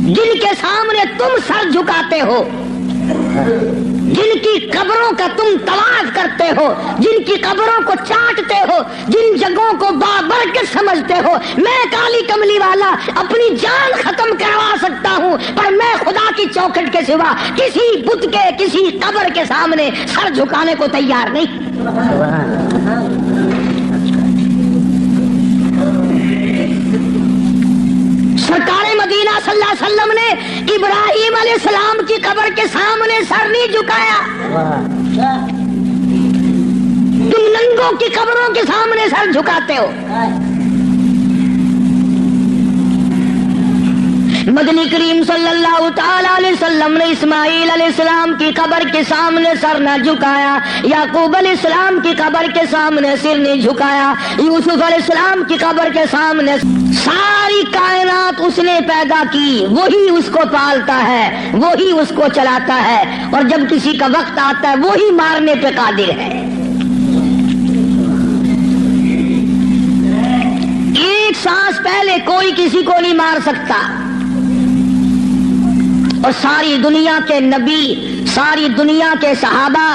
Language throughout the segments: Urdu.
جن کے سامنے تم سر جھکاتے ہو، جن کی قبروں کا تم طواف کرتے ہو، جن کی قبروں کو چاٹتے ہو، جن جگہوں کو بابرکت سمجھتے ہو، میں کالی کملی والا اپنی جان ختم کروا سکتا ہوں، پر میں خدا کی چوکھٹ کے سوا کسی بت کے، کسی قبر کے سامنے سر جھکانے کو تیار نہیں۔ سرکار مدینہ صلی اللہ علیہ وسلم نے ابراہیم علیہ السلام کی قبر کے سامنے سر نہیں جھکایا۔ تم ننگوں کی قبروں کے سامنے سر جھکاتے ہو۔ مدنی کریم صلی اللہ تعالی علیہ وسلم نے اسماعیل علیہ السلام کی قبر کے سامنے سر نہ جھکایا، یعقوب علیہ السلام کی قبر کے سامنے سر نہیں جھکایا، یوسف علیہ السلام کی قبر کے سامنے۔ ساری کائنات اس نے پیدا کی، وہی اس کو پالتا ہے، وہی اس کو چلاتا ہے، اور جب کسی کا وقت آتا ہے وہی مارنے پہ قادر ہے۔ ایک سانس پہلے کوئی کسی کو نہیں مار سکتا، اور ساری دنیا کے نبی، ساری دنیا کے صحابہ،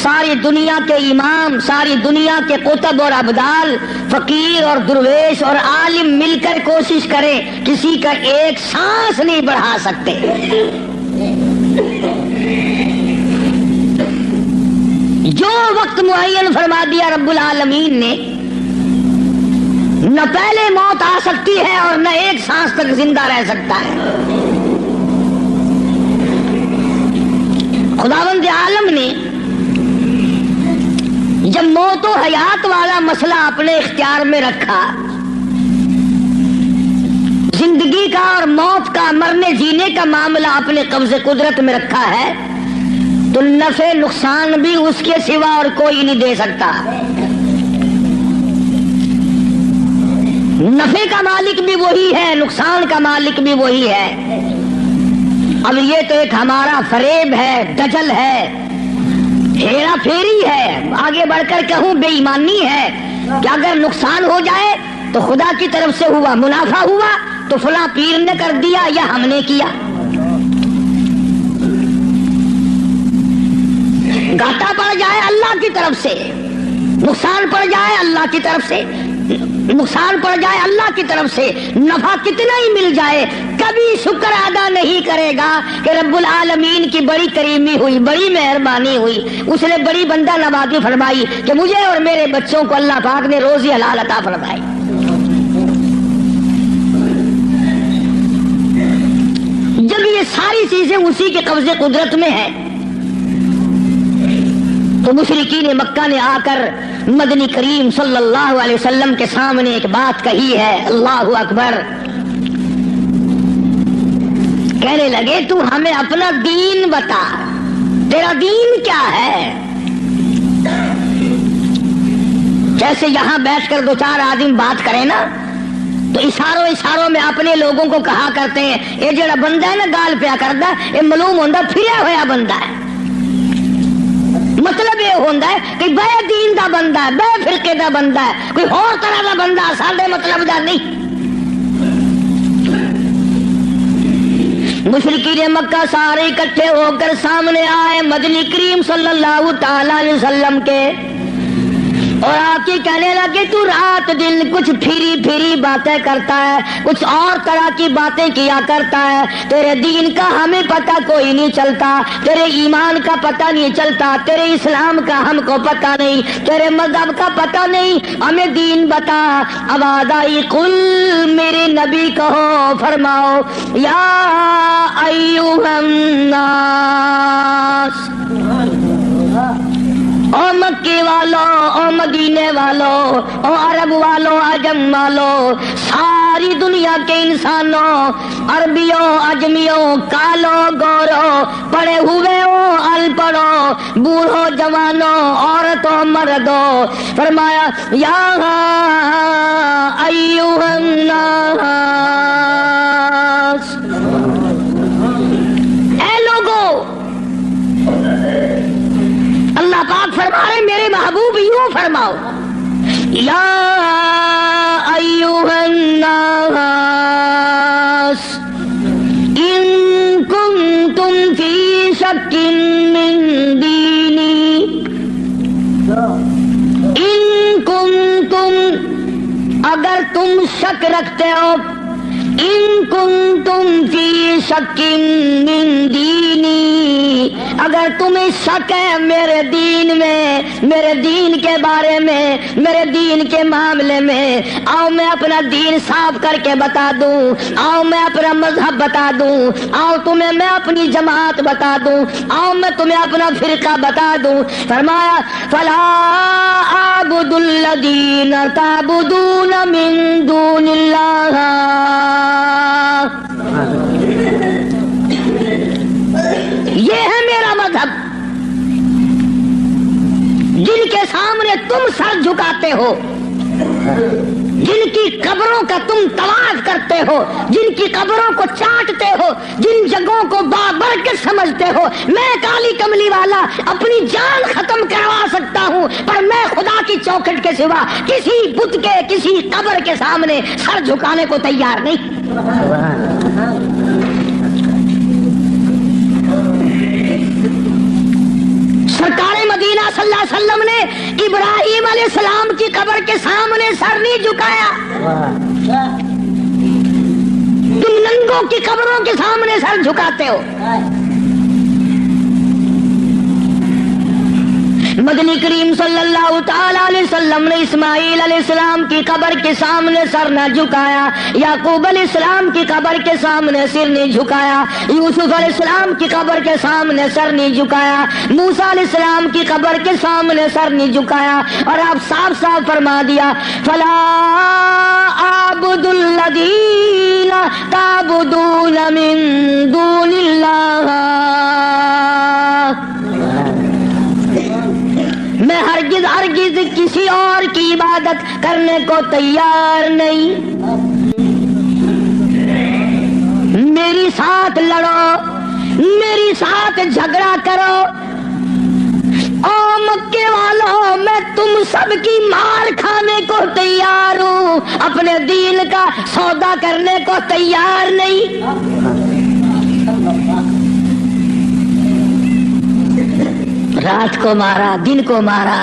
ساری دنیا کے امام، ساری دنیا کے قطب اور ابدال، فقیر اور درویش اور عالم مل کر کوشش کریں، کسی کا ایک سانس نہیں بڑھا سکتے۔ جو وقت معین فرما دیا رب العالمین نے، نہ پہلے موت آ سکتی ہے اور نہ ایک سانس تک زندہ رہ سکتا ہے۔ خداوند عالم نے جب موت و حیات والا مسئلہ اپنے اختیار میں رکھا، زندگی کا اور موت کا، مرنے جینے کا معاملہ اپنے قبض قدرت میں رکھا ہے، تو نفع نقصان بھی اس کے سوا اور کوئی نہیں دے سکتا۔ نفع کا مالک بھی وہی ہے، نقصان کا مالک بھی وہی ہے۔ اب یہ تو ایک ہمارا فریب ہے، دجل ہے، ہیرا پھیری ہے، آگے بڑھ کر کہوں بے ایمانی ہے کہ اگر نقصان ہو جائے تو خدا کی طرف سے ہوا، منافع ہوا تو فلاں پیر نے کر دیا یا ہم نے کیا، گھاٹا پڑ جائے اللہ کی طرف سے، نقصان پڑ جائے اللہ کی طرف سے، نقصان پڑ جائے اللہ کی طرف سے، نفع کتنا ہی مل جائے، کبھی شکر ادا نہیں کرے گا کہ رب العالمین کی بڑی کریمی ہوئی، بڑی مہربانی ہوئی، اس نے بڑی بندہ نوازی فرمائی کہ مجھے اور میرے بچوں کو اللہ پاک نے روزی حلال عطا فرمائی۔ جب یہ ساری چیزیں اسی کے قبضے قدرت میں ہیں، تو مشرکین مکہ نے آ کر مدنی کریم صلی اللہ علیہ وسلم کے سامنے ایک بات کہی ہے، اللہ اکبر، کہنے لگے تو ہمیں اپنا دین بتا، تیرا دین کیا ہے؟ جیسے یہاں بیٹھ کر دو چار آدمی بات کریں نا تو اشاروں میں اپنے لوگوں کو کہا کرتے ہیں یہ جڑا بندہ ہے نا گال پیا کردا یہ معلوم ہوندا پھریا ہویا بندہ ہے، مطلب یہ ہوتا ہے کہ بے دین دا بندہ ہے، بے فرقے دا بندہ ہے، کوئی اور طرح دا بندہ ساڈے مطلب دا نہیں۔ مشرکین مکہ سارے اکٹھے ہو کر سامنے آئے مدنی کریم صلی اللہ تعالی علیہ وسلم کے، اور آ کے کہنے لگے تو رات دن کچھ پھری باتیں کرتا ہے، کچھ اور طرح کی باتیں کیا کرتا ہے، تیرے دین کا ہمیں پتہ کوئی نہیں چلتا، تیرے ایمان کا پتہ نہیں چلتا، تیرے اسلام کا ہم کو پتہ نہیں، تیرے مذہب کا پتہ نہیں، ہمیں دین بتا۔ آواز آئی قل، میرے نبی کہو، فرماؤ یا ایھا الناس، او مکے والوں، او مدینے والوں، او عرب والوں، عجم والوں، ساری دنیا کے انسانوں، عربیوں، عجمیوں، کالوں، گوروں، پڑھے ہوئے ہو، ان پڑھو، بوڑھوں، جوانوں، عورتوں، مردوں، فرمایا یا ایھا الناس، اے لوگوں، اللہ پاک فرما رہے میرے محبوب یوں فرماؤ یا ایھا الناس ان شک من دینی ان کنتم، اگر تم شک رکھتے ہو، ان کنتم فی شک من دینی، اگر تمہیں شک ہے میرے دین میں، میرے دین کے بارے میں، میرے دین کے معاملے میں، آؤ میں اپنا دین صاف کر کے بتا دوں، آؤ میں اپنا مذہب بتا دوں، آؤ تمہیں میں اپنی جماعت بتا دوں، آؤ میں تمہیں اپنا فرقہ بتا دوں۔ فرمایا فلا اعبد الذین تعبدون من دون اللہ، یہ ہے میرا مذہب، جن کے سامنے تم سر جھکاتے ہو، جن کی قبروں کا تم طواف کرتے ہو، جن کی قبروں کو چاٹتے ہو، جن جگہوں کو بابرکت سمجھتے ہو، میں کالی کملی والا اپنی جان ختم کروا سکتا ہوں، پر میں خدا کی چوکھٹ کے سوا کسی بت کے، کسی قبر کے سامنے سر جھکانے کو تیار نہیں۔ سرکار مدینہ صلی اللہ علیہ وسلم نے ابراہیم علیہ السلام کی قبر کے سامنے سر نہیں جھکایا، تم ننگوں کی قبروں کے سامنے سر جھکاتے ہو۔ مدنی کریم صلی اللہ تعالی علیہ وسلم نے اسماعیل علیہ السلام کی قبر کے سامنے سر نہ جھکایا، یعقوب علیہ السلام کی قبر کے سامنے سر نہیں جھکایا، یوسف علیہ السلام کی قبر کے سامنے سر نہیں جھکایا، موسیٰ علیہ السلام کی قبر کے سامنے سر نہیں جھکایا، اور آپ صاف صاف فرما دیا فلا اعبد الذین تعبدون من دون اللہ، میں ہرگز ہرگز کسی اور کی عبادت کرنے کو تیار نہیں، میری ساتھ لڑو، میری ساتھ جھگڑا کرو، او مکے والوں میں تم سب کی مار کھانے کو تیار ہوں، اپنے دین کا سودا کرنے کو تیار نہیں۔ رات کو مارا، دن کو مارا،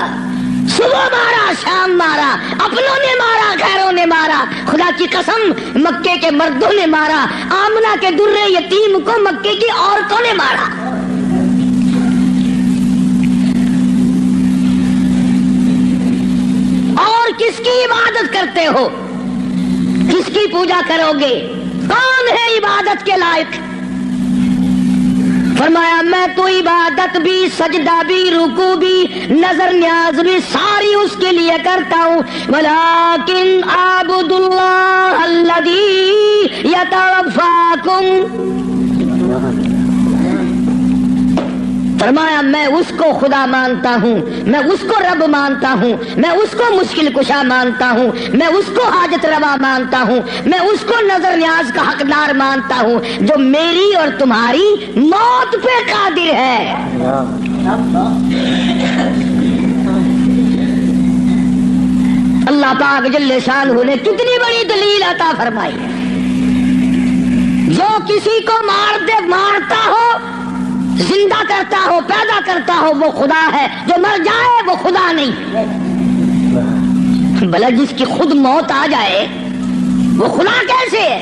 صبح مارا، شام مارا، اپنوں نے مارا، غیروں نے مارا، خدا کی قسم مکے کے مردوں نے مارا، آمنہ کے در یتیم کو مکے کی عورتوں نے مارا۔ اور کس کی عبادت کرتے ہو؟ کس کی پوجا کرو گے؟ کون ہے عبادت کے لائق؟ فرمایا میں تو عبادت بھی، سجدہ بھی، رکوع بھی، نظر نیاز بھی ساری اس کے لیے کرتا ہوں، ولیکن اعبد اللہ الذی یتوفاکم، فرمایا میں اس کو خدا مانتا ہوں، میں اس کو رب مانتا ہوں، میں اس کو مشکل کشا مانتا ہوں، میں اس کو حاجت روا مانتا ہوں، میں اس کو نظر نیاز کا حقدار مانتا ہوں، جو میری اور تمہاری موت پہ قادر ہے۔ اللہ پاک جل شانہ نے کتنی بڑی دلیل عطا فرمائی ہے، جو کسی کو مارتا ہو، زندہ کرتا ہو، پیدا کرتا ہو، وہ خدا ہے، جو مر جائے وہ خدا نہیں۔ بھلا جس کی خود موت آ جائے وہ خدا کیسے ہے؟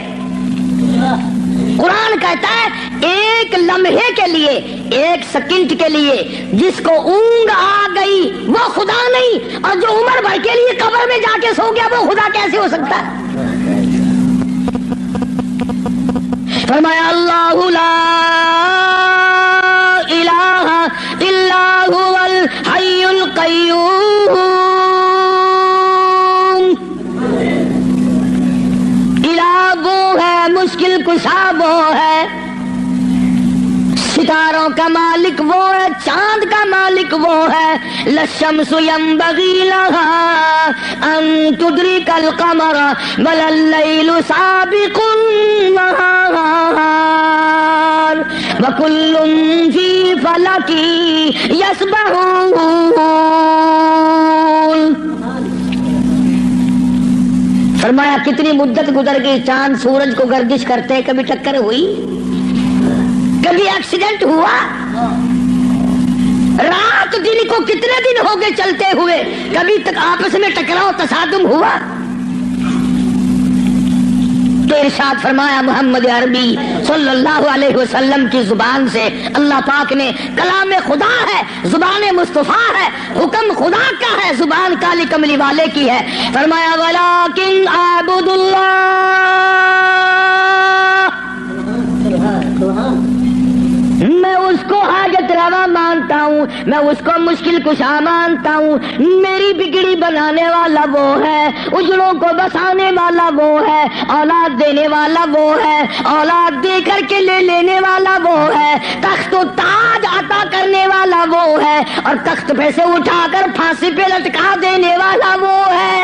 قرآن کہتا ہے ایک لمحے کے لیے، ایک سیکنڈ کے لیے جس کو اونگ آ گئی وہ خدا نہیں، اور جو عمر بھر کے لیے قبر میں جا کے سو گیا وہ خدا کیسے ہو سکتا ہے؟ فرمایا اللہ لا الہ الا هو الحی القیوم، الہ وہ ہے، مشکل کشا وہ ہے، ستاروں کا مالک وہ ہے، چاند کا مالک وہ ہے، للشمس ينبغي لها ان تدرك القمر بل الليل سابق النهار وكل في فلك يسبحون۔ فرمایا کتنی مدت گزر گئی، چاند سورج کو گردش کرتے کبھی ٹکر ہوئی؟ کبھی ایکسیڈنٹ ہوا؟ رات دن کو کتنے دن ہو گئے چلتے ہوئے، کبھی تک آپس میں ٹکراؤ تصادم ہوا؟ تو ارشاد فرمایا محمد عربی صلی اللہ علیہ وسلم کی زبان سے، اللہ پاک نے، کلام خدا ہے، زبان مصطفیٰ ہے، حکم خدا کا ہے، زبان کالی کملی والے کی ہے، فرمایا وَلَٰكِنْ أَعْبُدُ اللَّهَ، میں اس کو حاجت روا مانتا ہوں، میں اس کو مشکل کشا مانتا ہوں، میری بگڑی بنانے والا وہ ہے، اجڑوں کو بسانے والا وہ ہے، اولاد دینے والا وہ ہے، اولاد دے کر کے لے لینے والا وہ ہے، تخت و تاج عطا کرنے والا وہ ہے، اور تخت پہ سے اٹھا کر پھانسی پہ لٹکا دینے والا وہ ہے۔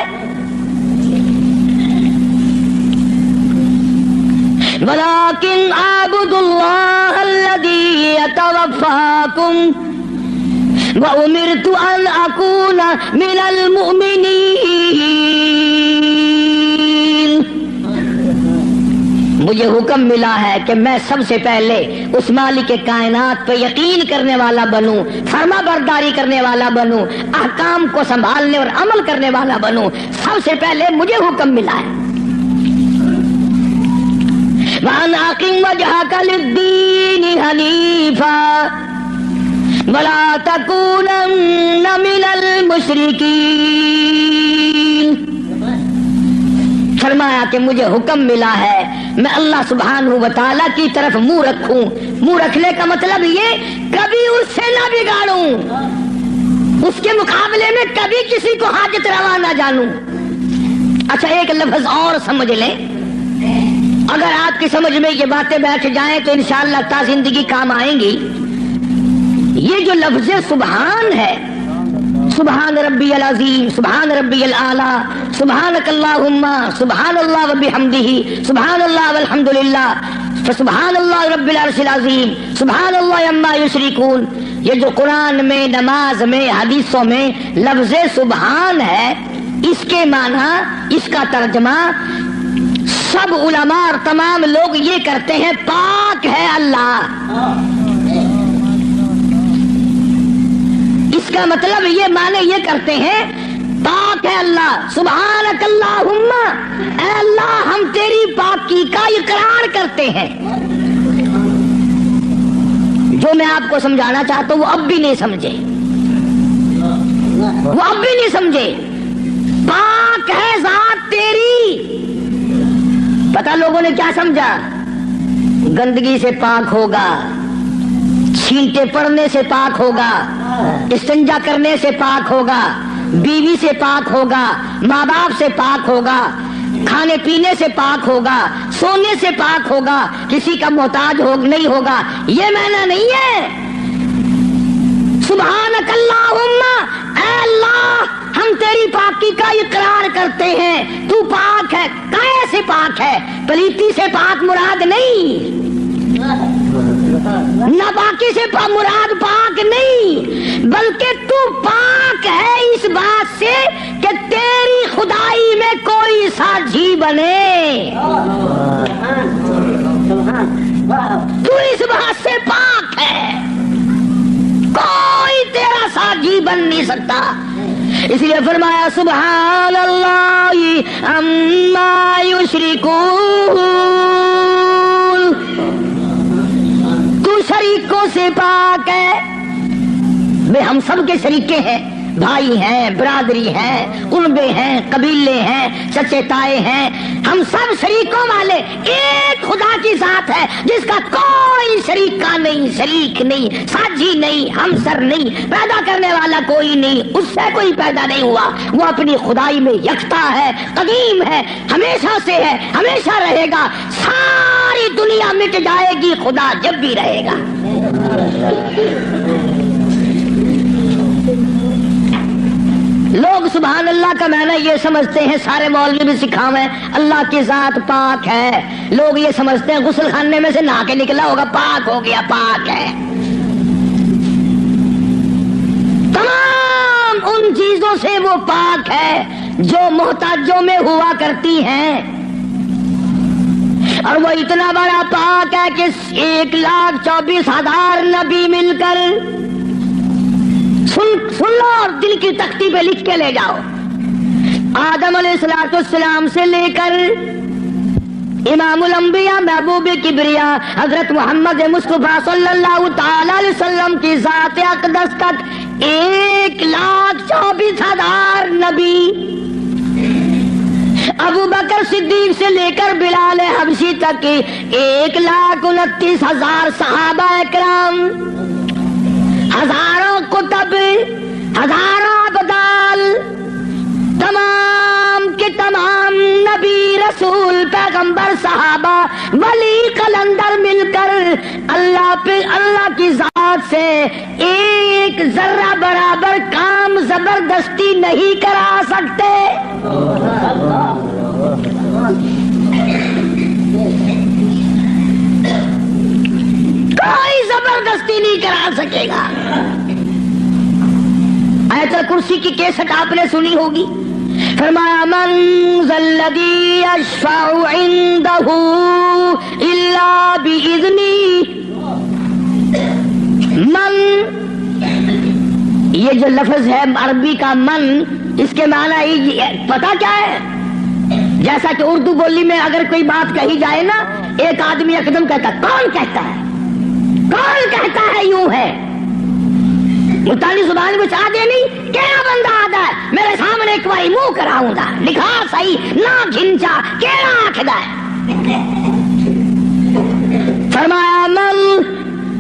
وَلَٰكِنْ أَعْبُدُ اللَّهَ الَّذِي يَتَوَفَّاكُمْ وَأُمِرْتُ أَنْ أَكُونَ مِنَ الْمُؤْمِنِينَ، مجھے حکم ملا ہے کہ میں سب سے پہلے اس مالک کائنات پہ یقین کرنے والا بنوں، فرما برداری کرنے والا بنوں، احکام کو سنبھالنے اور عمل کرنے والا بنوں، سب سے پہلے مجھے حکم ملا ہے۔ وَأَنْ أَقِمْ وَجْهَكَ لِلدِّينِ حَنِيفًا وَلَا تَكُونَنَّ مِنَ الْمُشْرِكِينَ، فرمایا کہ مجھے حکم ملا ہے میں اللہ سبحانہ و تعالیٰ کی طرف منہ رکھوں، منہ رکھنے کا مطلب یہ کبھی اس سے نہ بگاڑوں، اس کے مقابلے میں کبھی کسی کو حاجت روا نہ جانوں۔ اچھا ایک لفظ اور سمجھ لیں، اگر آپ کی سمجھ میں یہ باتیں بیٹھ جائیں تو انشاءاللہ تا زندگی کام آئیں گی۔ یہ جو لفظ سبحان ہے، سبحان ربی العظیم، سبحان ربی الاعلیٰ، سبحانک اللہم، سبحان اللہ وبحمدہ، سبحان اللہ والحمدللہ، سبحان اللہ رب العرش العظیم، سبحان اللہ عما یشرکون، یہ جو قرآن میں، نماز میں، حدیثوں میں لفظ سبحان ہے، اس کے معنی، اس کا ترجمہ سب علماء اور تمام لوگ یہ کرتے ہیں پاک ہے اللہ۔ اس کا مطلب یہ معنی یہ کرتے ہیں پاک ہے اللہ، سبحانک اللہم، اے اللہ ہم تیری پاکی کا اقرار کرتے ہیں۔ جو میں آپ کو سمجھانا چاہتا ہوں وہ اب بھی نہیں سمجھے، وہ اب بھی نہیں سمجھے، پاک ہے ذات تیری۔ پتہ لوگوں نے کیا سمجھا؟ گندگی سے پاک ہوگا، چھینٹے پڑنے سے پاک ہوگا، استنجا کرنے سے پاک ہوگا، بیوی سے پاک ہوگا، ماں باپ سے پاک ہوگا، کھانے پینے سے پاک ہوگا، سونے سے پاک ہوگا، کسی کا محتاج نہیں ہوگا۔ یہ معنی نہیں ہے۔ سبحانک اللہم، اے اللہ ہم تیری پاکی کا اقرار کرتے ہیں، تو پاک ہے۔ کیسے پاک ہے؟ پلیتی سے پاک مراد نہیں، ناپاکی سے مراد پاک نہیں، بلکہ تو پاک ہے اس بات سے کہ تیری خدائی میں کوئی ساجھی بنے، تو اس بات سے پاک ہے، کوئی تیرا ساجھی بن نہیں سکتا۔ اس لیے فرمایا سبحان اللہ عما یشرکون، تو شریکوں سے پاک ہے۔ بے ہم سب کے شریکے ہیں، بھائی ہیں، برادری ہیں، قربے ہیں، قبیلے ہیں، چچے تائے ہیں، ہم سب شریکوں والے ایک خدا کی ذات ہے جس کا کوئی شریکہ نہیں، شریک نہیں، ساجھی نہیں، ہمسر نہیں، پیدا کرنے والا کوئی نہیں، اس سے کوئی پیدا نہیں ہوا، وہ اپنی خدائی میں یکتا ہے، قدیم ہے، ہمیشہ سے ہے، ہمیشہ رہے گا، ساری دنیا مٹ جائے گی، خدا جب بھی رہے گا۔ لوگ سبحان اللہ کا معنی یہ سمجھتے ہیں، سارے مولوی بھی سکھاویں اللہ کی ذات پاک ہے، لوگ یہ سمجھتے ہیں غسل خانے میں سے نہا کے نکلا ہوگا پاک ہو گیا، پاک ہے۔ تمام ان چیزوں سے وہ پاک ہے جو محتاجوں میں ہوا کرتی ہیں، اور وہ اتنا بڑا پاک ہے کہ 1,24,000 نبی مل کر سن لو اور دل کی تختی پہ لکھ کے لے جاؤ. آدم علیہ السلام سے لے کر امام الانبیاء محبوب کبریا حضرت محمد مصطفیٰ صلی اللہ تعالی علیہ وسلم کی ذات اقدس تک 1,24,000 نبی. ابو بکر صدیق سے لے کر بلال حبشی تک 1,29,000 صحابہ اکرام، ہزاروں کتب، ہزاروں ابدال، تمام کے تمام نبی، رسول، پیغمبر، صحابہ، ولی، قلندر مل کر اللہ کی ذات سے ایک ذرہ برابر کام زبردستی نہیں کرا سکتے. کوئی زبردستی نہیں کرا سکے گا. آیت الکرسی کی کیسٹ آپ نے سنی ہوگی. فرمایا من ذا الذی یشفع عنده الا باذنہ. من، یہ جو لفظ ہے عربی کا من، اس کے معنی پتہ کیا ہے؟ جیسا کہ اردو بولی میں اگر کوئی بات کہی جائے نا، ایک آدمی اقدم کہتا ہے، کون کہتا ہے، کون کہتا ہے، یوں ہے. ملتانی زبان میں چاہ دے نہیں، کیڑا بندہ آدھا ہے میرے سامنے ایک باری منہ کراؤں گا، لکھا صحیح نہ گھنچا، کیڑا آکھدا ہے. فرمایا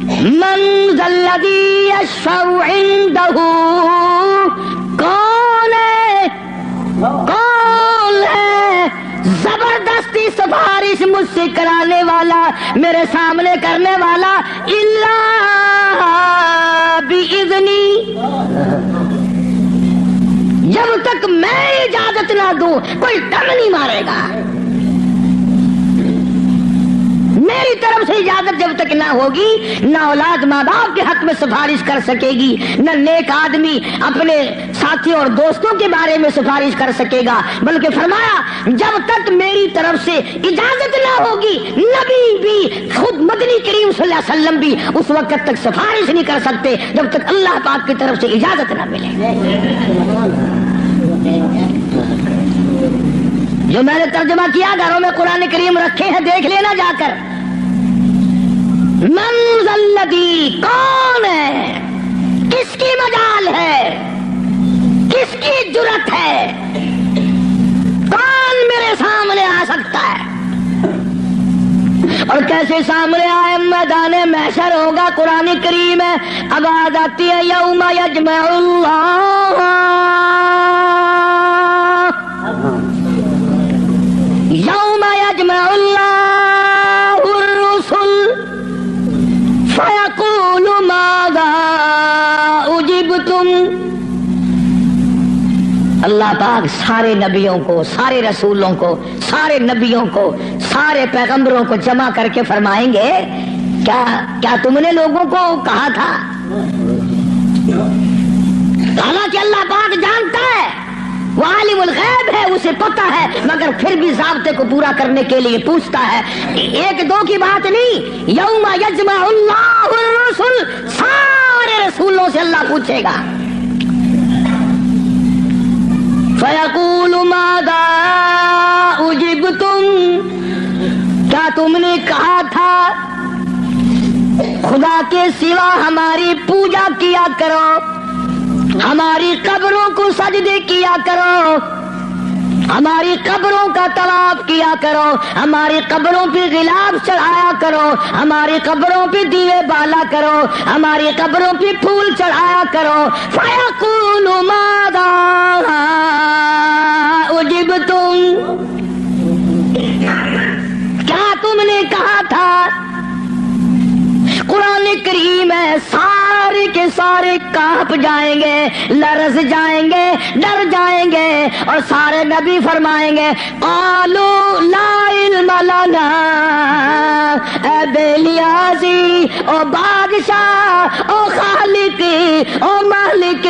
من ذا الذی یشفع عنده، کون ہے زبردستی سفارش مجھ سے کرانے والا، میرے سامنے کرنے والا، الا باذنی، جب تک میں اجازت نہ دوں کوئی ڈر نہیں مارے گا. میری طرف سے اجازت جب تک نہ ہوگی، نہ اولاد ماں باپ کے حق میں سفارش کر سکے گی، نہ نیک آدمی اپنے ساتھیوں اور دوستوں کے بارے میں سفارش کر سکے گا. بلکہ فرمایا جب تک میری طرف سے اجازت نہ ہوگی، نبی بھی، خود مدنی کریم صلی اللہ علیہ وسلم بھی اس وقت تک سفارش نہیں کر سکتے جب تک اللہ پاک کی طرف سے اجازت نہ ملے. جو میں نے ترجمہ کیا، گھروں میں قرآن کریم رکھے ہیں، دیکھ لینا جا کر. من ذا الذی، کون ہے، کس کی مجال ہے، کس کی جرت ہے، کون میرے سامنے آ سکتا ہے. اور کیسے سامنے آئے؟ میدان محشر ہوگا. قرآن کریم ہے، آواز آتی ہے یوم یجمع اللہ، یوم یجمع اللہ الرسل فیقول ماذا اجبتم. اللہ پاک سارے نبیوں کو، سارے رسولوں کو، سارے نبیوں کو، سارے پیغمبروں کو جمع کر کے فرمائیں گے کیا تم نے لوگوں کو کہا تھا؟ حالانکہ اللہ پاک جانتا ہے، وہ عالم الغیب ہے، اسے پتہ ہے، مگر پھر بھی ضابطے کو پورا کرنے کے لیے پوچھتا ہے. ایک دو کی بات نہیں، یوم یجمع اللہ الرسل، سارے رسولوں سے اللہ پوچھے گا. فیقول ماذا اجبتم، کیا تم نے کہا تھا خدا کے سوا ہماری پوجا کیا کرو، ہماری قبروں کو سجدے کیا کرو، ہماری قبروں کا طواف کیا کرو، ہماری قبروں پہ غلاف چڑھایا کرو، ہماری قبروں پہ دیوے بالا کرو، ہماری قبروں پہ پھول چڑھایا کرو. فیقول ماذا اجبتم، کیا تم نے کہا تھا؟ قرآن کریم ہے، سارے کے سارے سارے کانپ جائیں گے، لرز جائیں گے، ڈر جائیں گے، اور سارے نبی فرمائیں گے قالوا لا علم لنا، اے بے نیازی، او بادشاہ، او خالق، او مالک،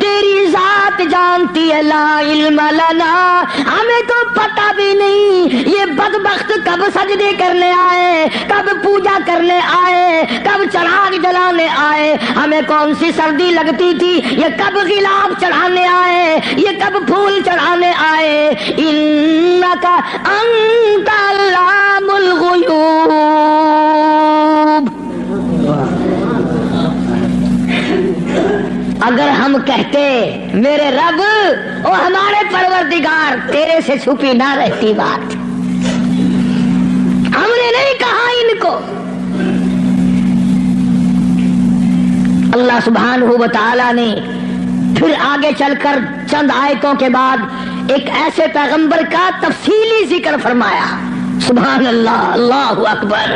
تیری ذات جانتی ہے، لا علم لنا، ہمیں تو پتہ بھی نہیں یہ بدبخت کب سجدے کرنے آئے، کب پوجا کرنے آئے، کب چراغ جلانے آئے، ہمیں کون سی سردی لگتی تھی، یہ کب غلاف چڑھانے آئے، یہ کب پھول چڑھانے آئے، انک انت علام الغیوب۔ اگر ہم کہتے میرے رب اور ہمارے پروردگار تیرے سے چھپی نہ رہتی بات، ہم نے نہیں کہا ان کو۔ اللہ سبحانہ و تعالی نے پھر آگے چل کر چند آیتوں کے بعد ایک ایسے پیغمبر کا تفصیلی ذکر فرمایا، سبحان اللہ، اللہ اکبر۔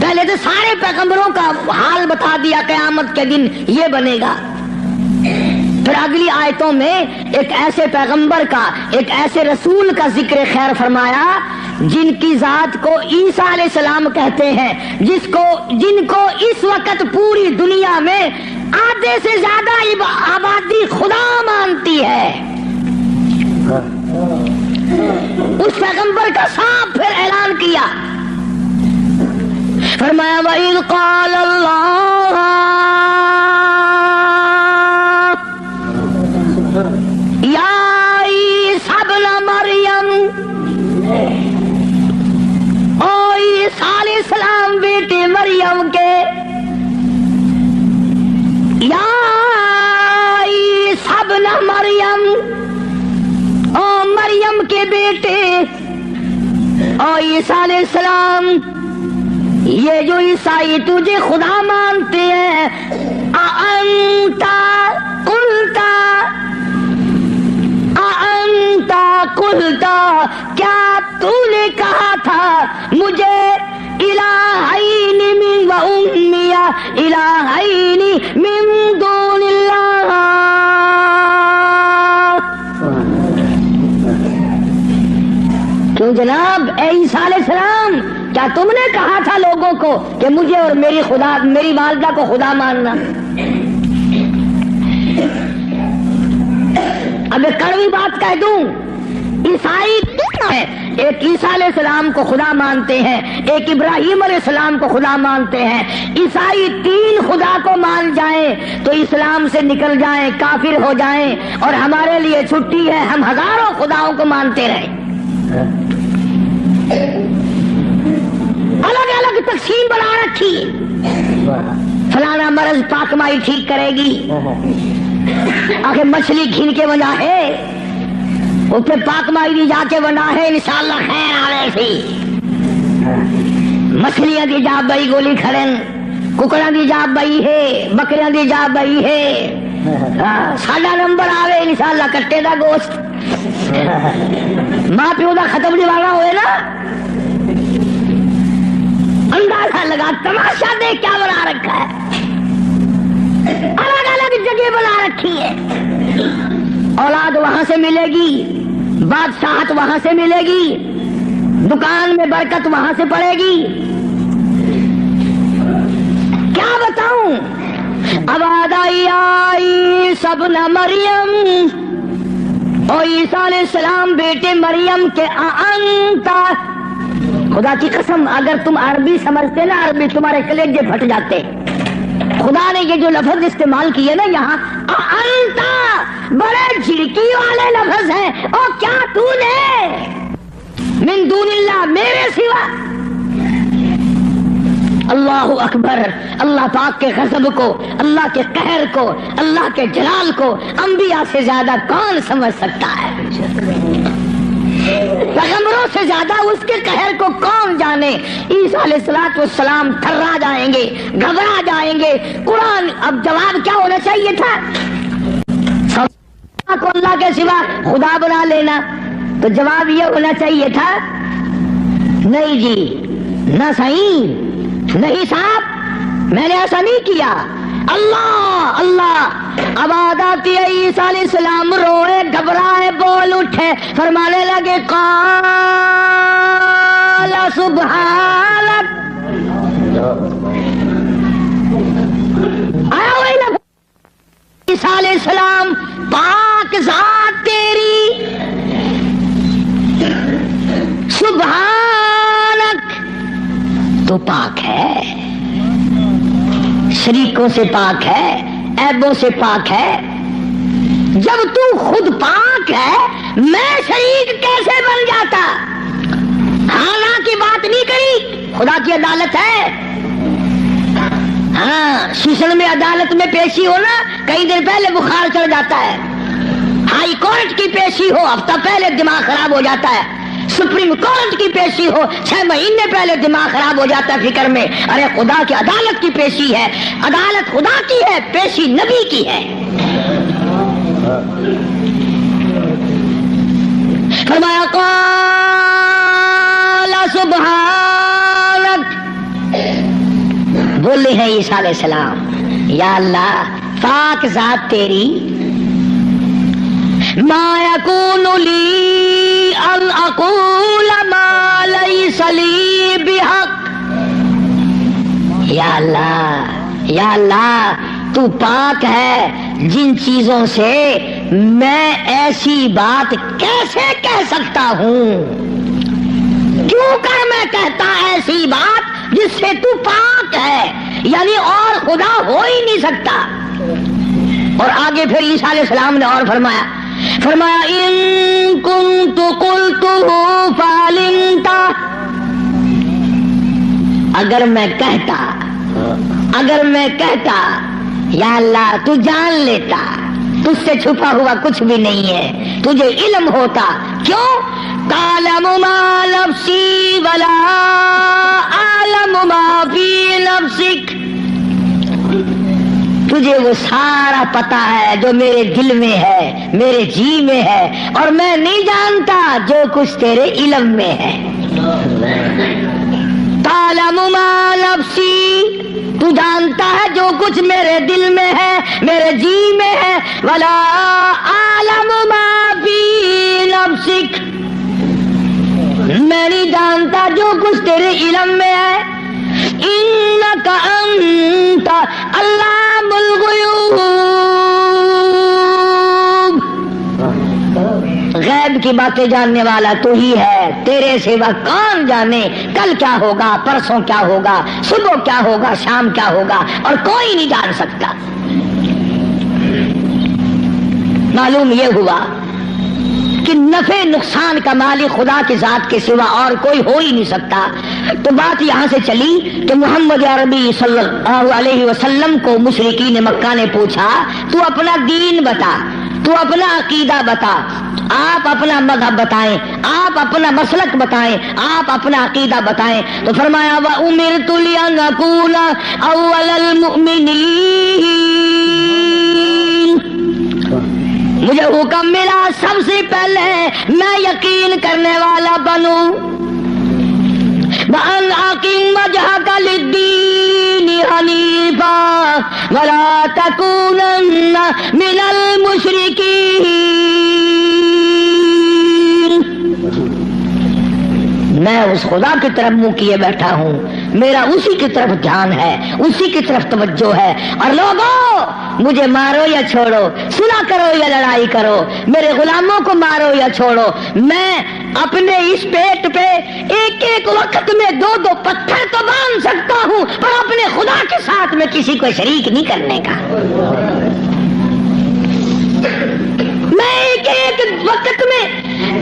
پہلے تو سارے پیغمبروں کا حال بتا دیا، قیامت کے دن یہ بنے گا۔ پھر اگلی آیتوں میں ایک ایسے پیغمبر کا، ایک ایسے رسول کا ذکر خیر فرمایا جن کی ذات کو عیسیٰ علیہ السلام کہتے ہیں، جن کو اس وقت پوری دنیا میں آدھے سے زیادہ آبادی خدا مانتی ہے۔ اس پیغمبر کا صاف پھر اعلان کیا، فرمایا وَإِذْ قَالَ اللَّهُ يَا عِيسَى ابْنَ مَرْيَمَ، او عیسیٰ علیہ السلام بیٹے مریم کے، یا عیسیٰ ابن مریم، او مریم کے بیٹے، او عیسیٰ علیہ السلام، یہ جو عیسائی تجھے خدا مانتے ہیں، اَأَنْتَ قُلْتَ، کیا تو نے کہا تھا مجھے الہین من و امی الہین من دون اللہ؟ کیوں جناب اے عیسیٰ علیہ السلام، کیا تم نے کہا تھا لوگوں کو کہ مجھے اور میری والدہ کو خدا ماننا؟ اب ایک کڑوی بات کہہ دوں، عیسائی ایک عیسیٰ علیہ السلام کو خدا مانتے ہیں، ایک ابراہیم علیہ السلام کو خدا مانتے ہیں۔ عیسائی تین خدا کو مان جائیں تو اسلام سے نکل جائیں، کافر ہو جائیں، اور ہمارے لیے چھٹی ہے، ہم ہزاروں خداؤں کو مانتے رہیں۔ الگ الگ تقسیم بنا رکھی، فلانا مرض پاک مائی ٹھیک کرے گی، آخر مچھلی گھن کے بنا ہے، اسے پاک مائی دی جا کے بنا ہے، انشاءاللہ خیر آنے سی، مچھلیاں دی جا بئی گولی کھڑن، ککڑا دی جا بئی ہے، بکریاں دی جا بئی ہے، ساڈا نمبر آوے انشاءاللہ کٹے دا گوشت، ماں پیو دا ختم دیوانا ہوئے نا، اندازہ لگا، تماشا دیکھ کیا بنا رکھا ہے، الگ الگ جگہ بنا رکھی ہے۔ اولاد وہاں سے ملے گی، بادشاہت وہاں سے ملے گی، دکان میں برکت وہاں سے پڑے گی، کیا بتاؤں؟ عیسیٰ ابن مریم، اور عیسیٰ علیہ السلام بیٹے مریم کے، انتا، خدا کی قسم اگر تم عربی سمجھتے نا، عربی تمہارے کلیجے پھٹ جاتے۔ خدا نے یہ جو لفظ استعمال کیے نا یہاں، انتا، بڑے جھڑکی والے لفظ ہیں، اور کیا تو نے من دون اللہ، میرے سوا، اللہ اکبر، اللہ پاک کے غضب کو، اللہ کے قہر کو، اللہ کے جلال کو انبیاء سے زیادہ کون سمجھ سکتا ہے؟ پیغمبروں سے زیادہ اس کے قہر کو کون جانے؟ عیسیٰ علیہ السلام تھرا جائیں گے، گھبرا جائیں گے۔ قرآن اب جواب کیا ہونا چاہیے تھا؟ کو اللہ کے سوا خدا بنا لینا، تو جواب یہ ہونا چاہیے تھا، نہیں جی، نہ صحیح، نہیں صاحب، میں نے ایسا نہیں کیا. اللہ اللہ. اب آتی ہے عیسیٰ علیہ السلام روئے گھبرائے بول اٹھے فرمانے لگے قال سبحانک. آیا وہی لگا عیسیٰ علیہ السلام پاک ذات تیری سبحانک تو پاک ہے, شریکوں سے پاک ہے, عیبوں سے پاک ہے. جب تو خود پاک ہے میں شریک کیسے بن جاتا؟ حالانکہ بات نہیں کری, خدا کی عدالت ہے. ہاں سیشن میں عدالت میں پیشی ہو نا, کئی دن پہلے بخار چڑھ جاتا ہے. ہائی کورٹ کی پیشی ہو ہفتہ پہلے دماغ خراب ہو جاتا ہے. سپریم کورٹ کی پیشی ہو 6 مہینے پہلے دماغ خراب ہو جاتا ہے فکر میں. ارے خدا کی عدالت کی پیشی ہے, عدالت خدا کی ہے, پیشی نبی کی ہے. فرمایا قال سبحانک. بولے ہیں عیسیٰ علیہ السلام یا اللہ پاک ذات تیری ما یکون لی ان اقول ما لیس لی بحق. یا اللہ تو پاک ہے, جن چیزوں سے میں ایسی بات کیسے کہہ سکتا ہوں؟ کیوں کر میں کہتا ایسی بات جس سے تو پاک ہے, یعنی اور خدا ہو ہی نہیں سکتا. اور آگے پھر عیسیٰ علیہ السلام نے اور فرمایا ان کنت قلتہ فعلمت. اگر میں کہتا یا اللہ تو جان لیتا, تجھ سے چھپا ہوا کچھ بھی نہیں ہے, تجھے علم ہوتا. کیوں؟ تعلم ما نفسی ولا اعلم ما فی نفسک. تجھے وہ سارا پتا ہے جو میرے دل میں ہے, میرے جی میں ہے, اور میں نہیں جانتا جو کچھ تیرے علم میں ہے. تعلم ما نفسی, تو جانتا ہے جو کچھ میرے دل میں ہے, میرے جی میں ہے. ولا اعلم ما فی نفسک, میں نہیں جانتا جو کچھ تیرے علم میں ہے. انک انت علام الغیوب, غیب کی باتیں جاننے والا تو ہی ہے, تیرے سوا کون جانے کل کیا ہوگا, پرسوں کیا ہوگا, صبح کیا ہوگا, شام کیا ہوگا, اور کوئی نہیں جان سکتا. معلوم یہ ہوا کہ نفع نقصان کا مالک خدا کی ذات کے سوا اور کوئی ہو ہی نہیں سکتا. تو بات یہاں سے چلی کہ محمد عربی صلی اللہ علیہ وسلم کو مشرکین مکہ نے پوچھا تو اپنا دین بتا, تو اپنا عقیدہ بتا, آپ اپنا مذہب بتائیں, آپ اپنا مسلک بتائیں, آپ اپنا عقیدہ بتائیں. تو فرمایا وَأُمِرْتُ لِأَنْ أَكُونَ أَوَّلَ الْمُؤْمِنِينَ, مجھے حکم ملا سب سے پہلے میں یقین کرنے والا بنوں. وَأَنْ أَقِمْ وَجْهَكَ لِلدِّينِ حَنِيفًا وَلَا تَكُونَنَّ مِنَ الْمُشْرِكِينَ. میں اس خدا کی طرف منہ کیے بیٹھا ہوں, میرا اسی کی طرف دھیان ہے, اسی کی طرف توجہ ہے. اور لوگوں مجھے مارو یا چھوڑو, سنا کرو یا لڑائی کرو, میرے غلاموں کو مارو یا چھوڑو, میں اپنے اس پیٹ پہ ایک ایک وقت میں 2 پتھر تو باندھ سکتا ہوں, پر اپنے خدا کے ساتھ میں کسی کو شریک نہیں کرنے کا. میں ایک وقت میں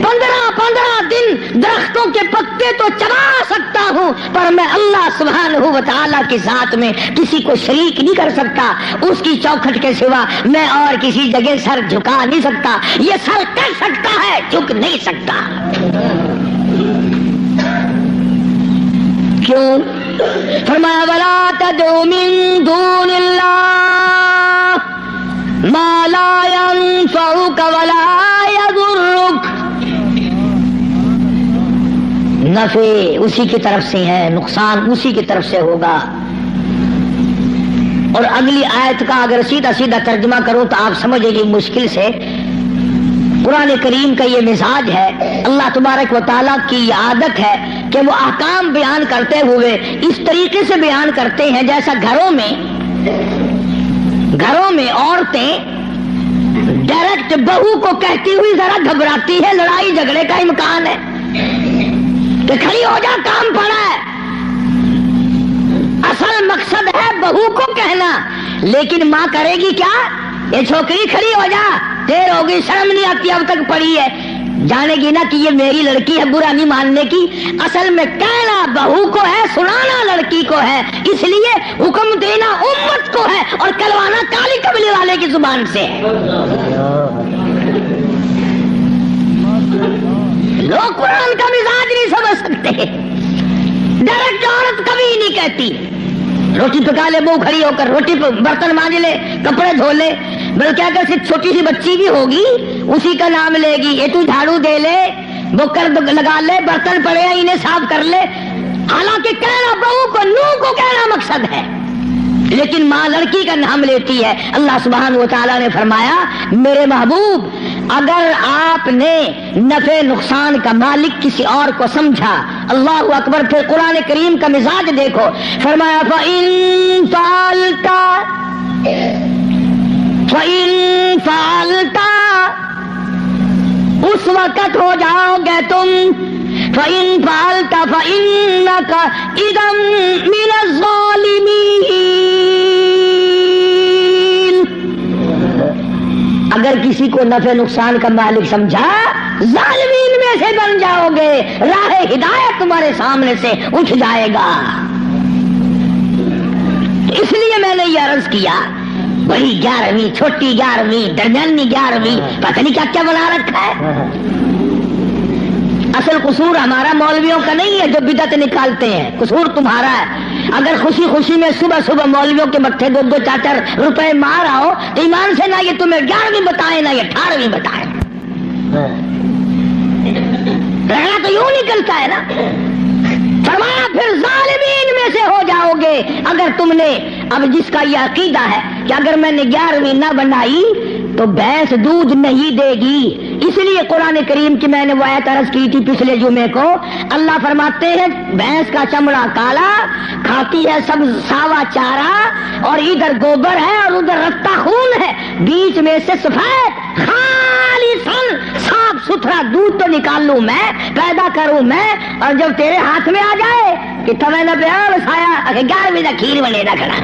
15 دن درختوں کے پتے تو چبا سکتا ہوں, پر میں اللہ سبحانہ و تعالیٰ کے ساتھ میں کسی کو شریک نہیں کر سکتا. اس کی چوکھٹ کے سوا میں اور کسی جگہ سر جھکا نہیں سکتا. یہ سر کر سکتا ہے, جھک نہیں سکتا. کیوں؟ فرمایا وَلَا تَدْعُ مِن دُونِ اللَّهِ مَا لَا يَنفَعُكَ وَلَا يَضُرُّكَ. نفع اسی کی طرف سے ہے, نقصان اسی کی طرف سے ہوگا. اور اگلی آیت کا اگر سیدھا سیدھا ترجمہ کروں تو آپ سمجھیں گے مشکل سے، قرآن کریم کا یہ مزاج ہے، اللہ تبارک و تعالیٰ کی یہ عادت ہے کہ وہ احکام بیان کرتے ہوئے اس طریقے سے بیان کرتے ہیں جیسا گھروں میں عورتیں ڈائریکٹ بہو کو کہتی ہوئی ذرا گھبراتی ہے، لڑائی جھگڑے کا امکان ہے کہ کھڑی ہو جا کام پڑا ہے، اصل مقصد ہے بہو کو کہنا، لیکن ماں کرے گی کیا؟ یہ چھوکری کھڑی ہو جا، دیر ہوگی، شرم نہیں آتی، اب تک پڑی ہے، جانے گی نا کہ یہ میری لڑکی ہے، برا نہیں ماننے کی، اصل میں کہنا بہو کو ہے، سنانا لڑکی کو ہے، اس لیے حکم دینا امت کو ہے اور کلوانا کالی کملی والے کی زبان سے ہے۔ لوگ قرآن کا مزاج نہیں سمجھ سکتے، ڈائریکٹ عورت کبھی نہیں کہتی روٹی پکا لے، منہ کھڑی ہو کر روٹی برتن مانج لے، کپڑے دھو لے، بلکہ اگر صرف چھوٹی سی بچی بھی ہوگی اسی کا نام لے گی، یہ تو جھاڑو دے لے، بکر لگا لے، برتن پڑے ہیں انہیں صاف کر لے، حالانکہ کہنا بہو کو، نو کو کہنا مقصد ہے، لیکن ماں لڑکی کا نام لیتی ہے۔ اللہ سبحانہ و تعالیٰ نے فرمایا میرے محبوب اگر آپ نے نفع نقصان کا مالک کسی اور کو سمجھا، اللہ اکبر، پھر قرآن کریم کا مزاج دیکھو، فرمایا فَإِن فَعَلْتَ اس وقت ہو جاؤ گے تم، فَإِن فَعَلْتَ فَإِنَّكَ إِذًا مِنَ الظَّالِمِينَ، اگر کسی کو نفع نقصان کا مالک سمجھا ظالمین میں سے بن جاؤ گے، راہ ہدایت تمہارے سامنے سے اٹھ جائے گا۔ اس لیے میں نے یہ عرض کیا، بڑی 11ویں، چھوٹی 11ویں، درمیانی 11ویں، پتہ نہیں کیا کیا بنا رکھا ہے۔ اصل قصور ہمارا مولویوں کا نہیں ہے جو بدعت نکالتے ہیں، قصور تمہارا ہے۔ اگر خوشی خوشی میں صبح صبح مولویوں کے متھے 2-2 4-4 روپے مار آؤ تو ایمان سے نہ یہ تمہیں 11ویں بتائیں نہ یہ 18ویں بتائیں، رہنا تو یوں نکلتا ہے نا۔ فرمایا پھر ظالمین میں سے ہو جاؤ گے اگر تم نے، اب جس کا یہ عقیدہ ہے کہ اگر میں نے 11ویں نہ بنائی تو بھینس دودھ نہیں دے گی، اس لیے قرآن کریم کی میں نے وہ آیت عرض کی تھی پچھلے جمعے کو، اللہ فرماتے ہیں بھینس کا چمڑا کالا، کھاتی ہے سب ساوا چارہ، اور ادھر گوبر ہے اور ادھر رتا خون ہے، بیچ میں سے سفید خالصاً صاف ستھرا دودھ تو نکال لوں میں، پیدا کروں میں، اور جب تیرے ہاتھ میں آ جائے کہ تمہیں نہ پیا بسایا 11ویں کا کھیر بنے نہ کھڑا۔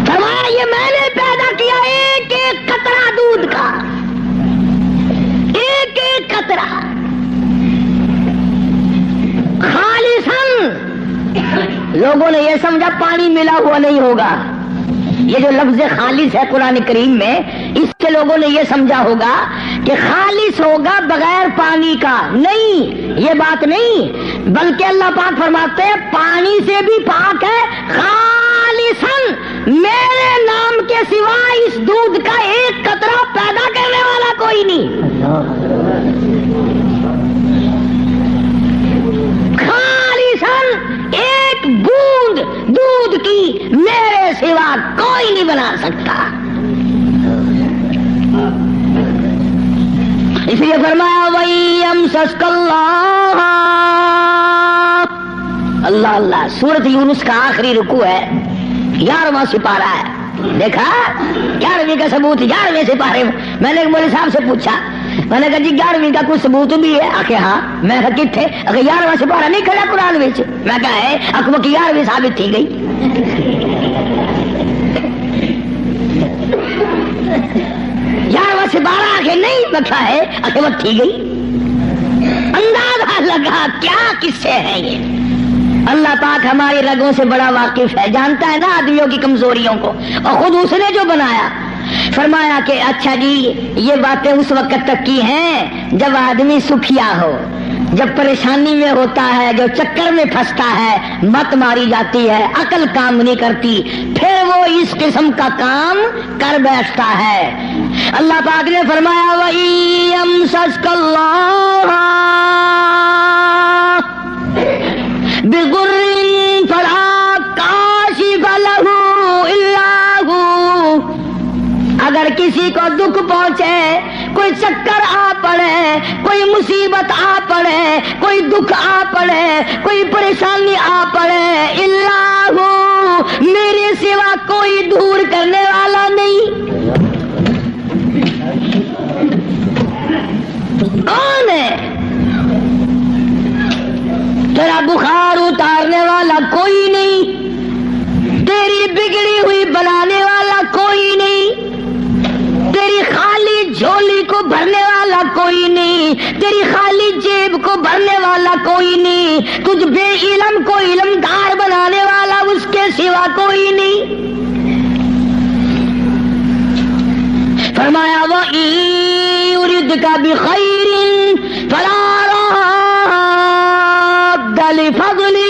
فرمایا یہ میں نے پیدا کیا ایک ایک قطرہ دودھ کا، ایک ایک قطرہ خالصاً۔ لوگوں نے یہ سمجھا پانی ملا ہوا نہیں ہوگا، یہ جو لفظ خالص ہے قرآن کریم میں، اس کے لوگوں نے یہ سمجھا ہوگا کہ خالص ہوگا بغیر پانی کا، نہیں، یہ بات نہیں، بلکہ اللہ پاک فرماتے ہیں پانی سے بھی پاک ہے، خالصاً میرے نام کے سوا اس دودھ کا ایک قطرہ پیدا کرنے والا کوئی نہیں، خالصاً ایک بوند دودھ کی میرے سوا کوئی نہیں بنا سکتا۔ اس لیے فرمایا وَيَمْسَسْكَ اللَّهُ، اللہ اللہ، سورۃ یونس کا آخری رکوع ہے، 11واں سپارہ ہے، دیکھا 11ویں کا ثبوت 11ویں سپارے میں۔ میں نے مولوی صاحب سے پوچھا، میں نے کہا جی 11ویں کا کوئی ثبوت بھی ہے؟ آخر ہاں۔ میں کہا کتنے؟ اگر 11واں سپارہ نہیں کھڑا قرآن میں، میں کہا ہے اکبر کی 11ویں ثابت تھی گئی۔ 11واں سپارہ آخر نہیں رکھا ہے، اکبر تھی گئی۔ اندازہ لگا کیا قصے ہیں یہ۔ اللہ پاک ہماری رگوں سے بڑا واقف ہے، جانتا ہے نا آدمیوں کی کمزوریوں کو، اور خود اس نے جو بنایا۔ فرمایا کہ اچھا جی یہ باتیں اس وقت تک کی ہیں جب آدمی سکھیا ہو، جب پریشانی میں ہوتا ہے، جو چکر میں پھنستا ہے، مت ماری جاتی ہے، عقل کام نہیں کرتی، پھر وہ اس قسم کا کام کر بیٹھتا ہے۔ اللہ پاک نے فرمایا وَإِن يَمْسَسْكَ اللَّهُ مصیبت آ پڑے، کوئی دکھ آ پڑے، کوئی پریشانی آ پڑے، اللہ میرے سوا کوئی دور کرنے والا نہیں۔ کون ہے؟ تیرا بخار اتارنے والا کوئی نہیں، تیری بگڑی ہوئی بنانے والا کوئی نہیں، تیری خالی جھولی کو بھرنے والا کوئی نہیں، تیری خالی جیب کو بھرنے والا کوئی نہیں، تجھ بے علم کو علمدار بنانے والا اس کے سوا کوئی نہیں۔ فرمایا وَإِن يُرِدْكَ بِخَيْرٍ فَلَا رَادَّ لِفَضْلِهِ۔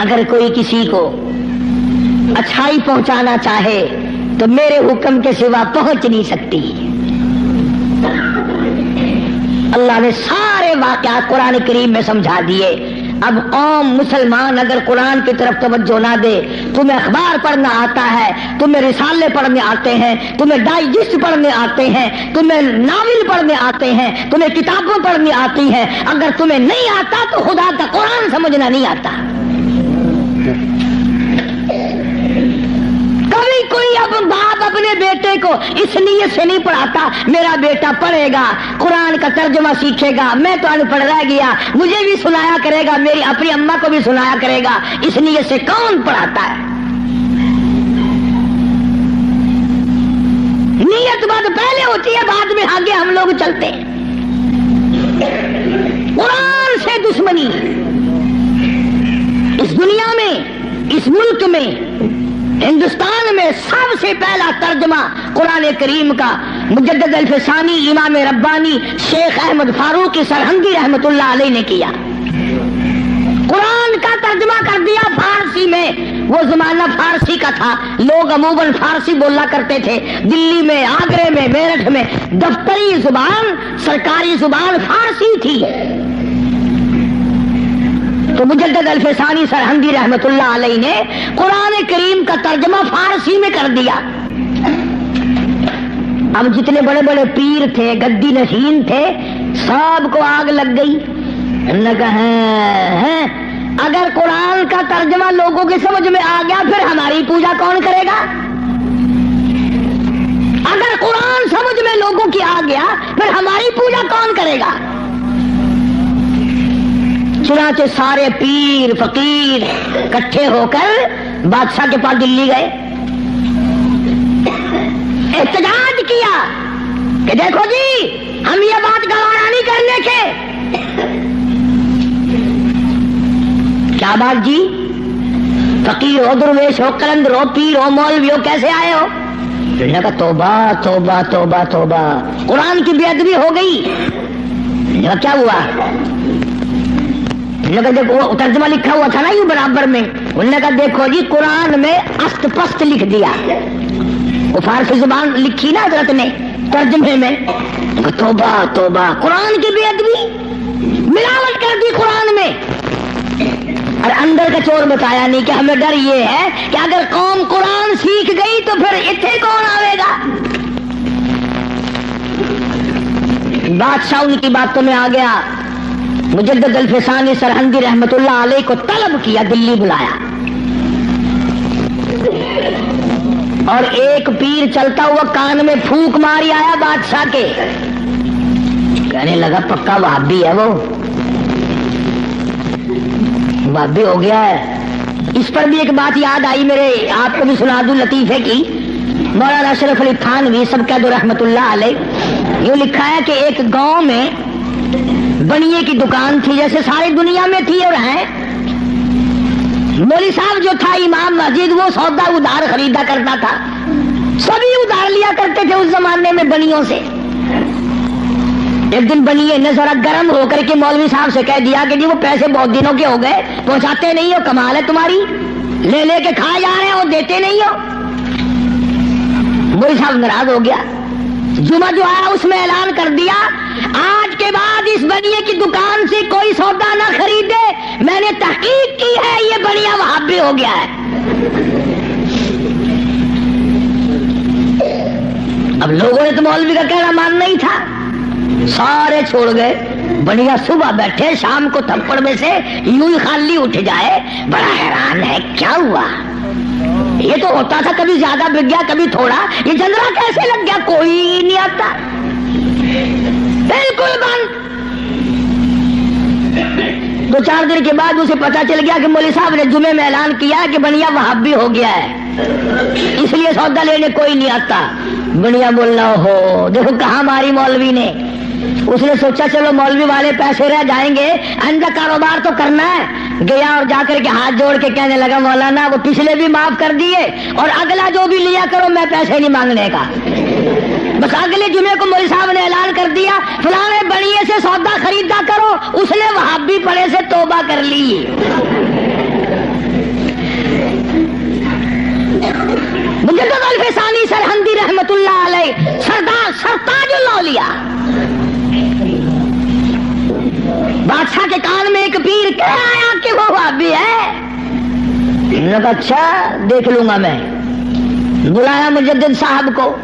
اگر کوئی کسی کو اچھائی پہنچانا چاہے تو میرے حکم کے سوا پہنچ نہیں سکتی۔ اللہ نے سارے واقعات قرآن کریم میں سمجھا دیے۔ اب قوم مسلمان اگر قرآن کی طرف توجہ نہ دے، تمہیں اخبار پڑھنا آتا ہے، تمہیں رسالے پڑھنے آتے ہیں، تمہیں ڈائجسٹ پڑھنے آتے ہیں، تمہیں ناول پڑھنے آتے ہیں، تمہیں کتابیں پڑھنی آتی ہیں، اگر تمہیں نہیں آتا تو خدا کا قرآن سمجھنا نہیں آتا۔ کبھی کوئی اب باپ اپنے بیٹے کو اس نیت سے نہیں پڑھاتا میرا بیٹا پڑھے گا، قرآن کا ترجمہ سیکھے گا، میں تو ان پڑھ رہ گیا، مجھے بھی سنایا کرے گا، میری اپنی اماں کو بھی سنایا کرے گا، اس نیت سے کون پڑھاتا ہے؟ نیت بات پہلے ہوتی ہے، بعد میں آگے ہم لوگ چلتے ہیں۔ قرآن سے دشمنی اس دنیا میں، اس ملک میں، ہندوستان میں سب سے پہلا ترجمہ قرآن کریم کا مجدد الفسانی امام ربانی شیخ احمد فاروقی سرہنگی رحمت اللہ علیہ نے کیا۔ قرآن کا ترجمہ کر دیا فارسی میں۔ وہ زمانہ فارسی کا تھا، لوگ عموماً فارسی بولا کرتے تھے۔ دلی میں، آگرے میں، میرٹھ میں دفتری زبان، سرکاری زبان فارسی تھی۔ تو مجدد الفسانی سرہنگی رحمت اللہ علیہ نے قرآن کریم کا ترجمہ فارسی میں کر دیا۔ اب جتنے بڑے بڑے پیر تھے، گدی نشین تھے، سب کو آگ لگ گئی۔ اگر قرآن کا ترجمہ لوگوں کی سمجھ میں آ گیا پھر ہماری پوجا کون کرے گا؟ اگر قرآن سمجھ میں لوگوں کی آ گیا پھر ہماری پوجا کون کرے گا؟ چنانچہ سارے پیر فقیر اکٹھے ہو کر بادشاہ کے پاس دلی گئے، احتجاج کیا کہ دیکھو جی ہم یہ بات گوارا نہیں کرنے کے۔ کیا بات جی؟ فقیر ہو، درویش ہو، قلندر ہو، پیر ہو، مولوی ہو، کیسے آئے ہو؟ انہوں نے کہا توبہ توبہ توبہ توبہ، قرآن کی بے ادبی ہو گئی۔ کیا ہوا؟ دیکھو ترجمہ لکھا ہوا تھا نا یہ برابر میں، انہوں نے کہا دیکھو جی قرآن میں است پست لکھ دیا، وہ فارسی زبان لکھی نا حضرت نے ترجمے میں۔ توبہ توبہ، قرآن کی بے ادبی، ملاوٹ کر دی قرآن میں۔ اور اندر کا چور بتایا نہیں کہ ہمیں ڈر یہ ہے کہ اگر قوم قرآن سیکھ گئی تو پھر اتنے کون آئے گا؟ بادشاہ ان کی باتوں میں آ گیا، مجدد الفسانی سرہنگی رحمت اللہ علیہ کو طلب کیا، دلی بلایا، اور ایک پیر چلتا ہوا کان میں پھونک ماری آیا بادشاہ کے، کہنے لگا پکا وہابی ہے، وہ وہابی ہو گیا ہے۔ اس پر بھی ایک بات یاد آئی میرے، آپ کو بھی سنا دوں لطیفے کی۔ مولانا اشرف علی تھانوی سبقت رحمت اللہ علیہ یہ لکھا ہے کہ ایک گاؤں میں بنیے کی دکان تھی، جیسے ساری دنیا میں تھی اور ہے۔ مولوی صاحب جو تھا امام مسجد، وہ سودا ادھار خریدا کرتا تھا، سبھی ادھار لیا کرتے تھے اس زمانے میں بنیوں سے۔ ایک دن بنیے نے ذرا گرم ہو کر کے مولوی صاحب سے کہہ دیا کہ جی وہ پیسے بہت دنوں کے ہو گئے پہنچاتے نہیں ہو، کمال ہے تمہاری، لے لے کے کھا جا رہے ہو، دیتے نہیں ہو۔ مولوی صاحب ناراض ہو گیا، جمعہ جو آیا اس میں اعلان کر دیا آج کے بعد اس بنیے کی دکان سے کوئی سودا نہ خریدے، میں نے تحقیق کی ہے یہ بنیا وہابی ہو گیا ہے۔ اب لوگوں نے تو مولوی کا کہنا ماننا ہی تھا، سارے چھوڑ گئے. بڑھیا صبح بیٹھے، شام کو تھپڑ میں سے یوں ہی خالی اٹھ جائے. بڑا حیران ہے کیا ہوا، یہ تو ہوتا تھا کبھی زیادہ بک گیا کبھی تھوڑا، یہ جنرا کیسے لگ گیا، کوئی نہیں آتا، بالکل بند. 2-4 دن کے بعد اسے پتا چل گیا کہ مولوی صاحب نے جمعے میں اعلان کیا کہ بنیا وہابی ہو گیا ہے، اس لیے سودا لینے کوئی نہیں آتا. بنیا بولنا ہو دیکھو کہاں ماری مولوی نے. اس نے سوچا چلو مولوی والے پیسے رہ جائیں گے، اندر کاروبار تو کرنا ہے. گیا اور جا کر کے ہاتھ جوڑ کے کہنے لگا مولانا وہ پچھلے بھی معاف کر دیے اور اگلا جو بھی لیا کرو میں پیسے نہیں مانگنے کا. بس اگلے جمعے کو مولوی صاحب نے اعلان کر دیا فلاں بڑیے سے سودا خریدا کرو. اس نے وہابی پڑے سے توبہ کر لی. مجدد الفسانی سرہندی رحمت اللہ علیہ سردار سرتاج الاولیاء، بادشاہ کے کان میں ایک پیر کہہ آیا کہ وہ وہابی ہے. انہوں نے کہا اچھا دیکھ لوں گا میں. بلایا مجدد صاحب کو،